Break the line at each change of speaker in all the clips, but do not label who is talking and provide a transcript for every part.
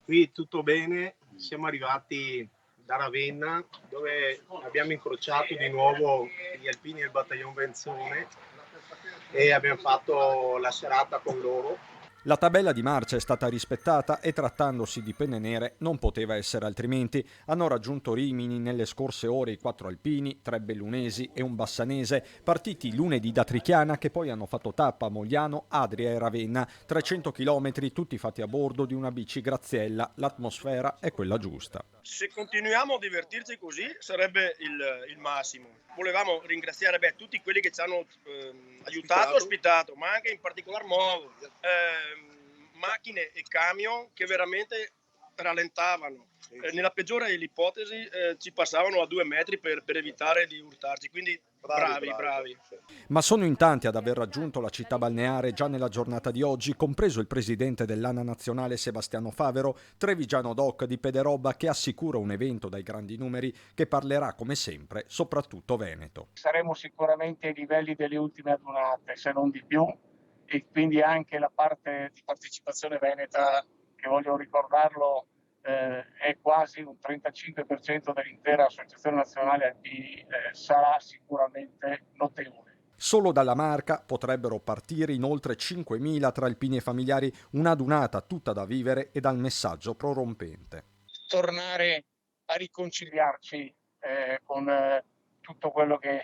Qui tutto bene, siamo arrivati da Ravenna dove abbiamo incrociato di nuovo gli alpini del battaglione Benzone e abbiamo fatto la serata con loro.
La tabella di marcia è stata rispettata e trattandosi di penne nere non poteva essere altrimenti. Hanno raggiunto Rimini nelle scorse ore i 4 alpini, 3 bellunesi e un bassanese, partiti lunedì da Trichiana che poi hanno fatto tappa a Mogliano, Adria e Ravenna. 300 km tutti fatti a bordo di una bici Graziella. L'atmosfera è quella giusta.
Se continuiamo a divertirci così sarebbe il massimo. Volevamo ringraziare tutti quelli che ci hanno aiutato, ospitato, ma anche in particolar modo macchine e camion che veramente rallentavano. Nella peggiore delle ipotesi ci passavano a 2 metri per evitare di urtarci, quindi bravi.
Ma sono in tanti ad aver raggiunto la città balneare già nella giornata di oggi, compreso il presidente dell'ANA nazionale Sebastiano Favero, trevigiano doc di Pederobba, che assicura un evento dai grandi numeri che parlerà come sempre soprattutto veneto.
Saremo sicuramente ai livelli delle ultime adunate, se non di più, e quindi anche la parte di partecipazione veneta, che voglio ricordarlo, è quasi un 35% dell'intera Associazione Nazionale Alpini, sarà sicuramente notevole.
Solo dalla Marca potrebbero partire in oltre 5.000 tra alpini e familiari, un'adunata tutta da vivere e dal messaggio prorompente.
Tornare a riconciliarci con tutto quello che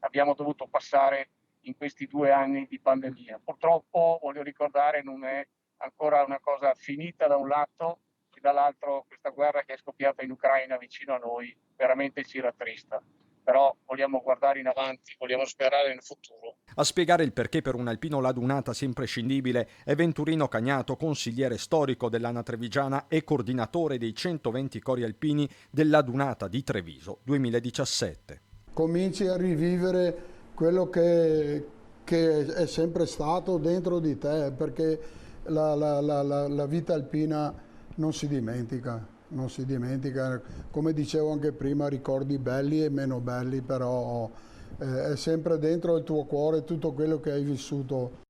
abbiamo dovuto passare in questi 2 anni di pandemia. Purtroppo, voglio ricordare, non è ancora una cosa finita da un lato, e dall'altro questa guerra che è scoppiata in Ucraina vicino a noi veramente ci rattrista. Però vogliamo guardare in avanti, vogliamo sperare nel futuro.
A spiegare il perché per un alpino l'adunata sia imprescindibile è Venturino Cagnato, consigliere storico dell'ANA Trevigiana e coordinatore dei 120 cori alpini dell'adunata di Treviso 2017.
Cominci a rivivere quello che è sempre stato dentro di te, perché la vita alpina non si dimentica. Come dicevo anche prima, ricordi belli e meno belli, però è sempre dentro il tuo cuore tutto quello che hai vissuto.